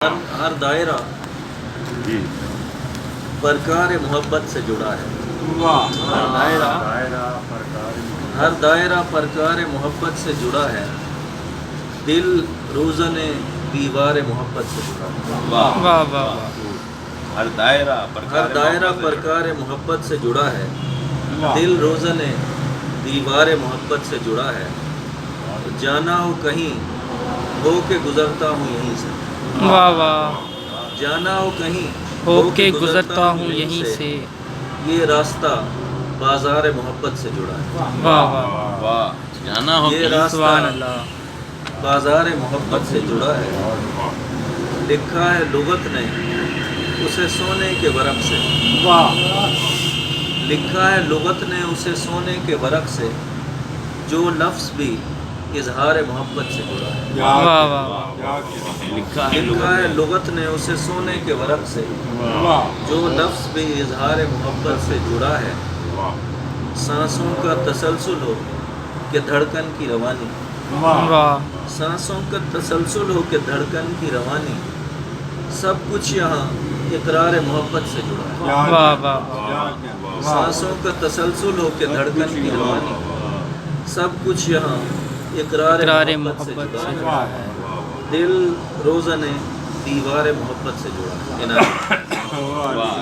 ہر دائرہ جی پرکار محبت سے جڑا ہے۔ ہر دائرہ پرکار محبت سے جڑا ہے، دل روزن دیوار محبت سے جڑا ہے۔ واہ واہ واہ واہ ہر دائرہ ہر دائرہ پرکار محبت سے جڑا ہے، دل روزن دیوار محبت سے جڑا ہے۔ جانا ہو کہیں ہو کے گزرتا ہوں یہیں سے، واہ واہ جانا ہو کہیں ہو کے گزرتا ہوں یہیں سے، یہ راستہ بازار محبت سے جڑا ہے۔ واہ واہ واہ جانا ہو یہ کہیں راستہ سبحان اللہ، بازار محبت سے جڑا ہے، لکھا ہے لغت نے اسے سونے کے ورق سے، لکھا ہے لغت نے اسے سونے کے ورق سے، جو لفظ بھی اظہار محبت سے جڑا ہے۔ واہ واہ واہ لکھا ہے لکھا ہے لغت نے اسے سونے کے ورق سے، جو لفظ بھی اظہار محبت سے جڑا ہے۔ سانسوں کا تسلسل ہو کہ دھڑکن کی روانی، واہ سانسوں کا تسلسل ہو کہ دھڑکن کی روانی، سب کچھ یہاں اقرار محبت سے جڑا ہے۔ واہ واہ سانسوں کا تسلسل ہو کہ دھڑکن کی روانی، سب کچھ یہاں اقرار اقرار محبت سے محبت جڑا سے ہے۔ جڑا ہے۔ دل روزن دیوار محبت سے جڑا ہے۔ واہ واہ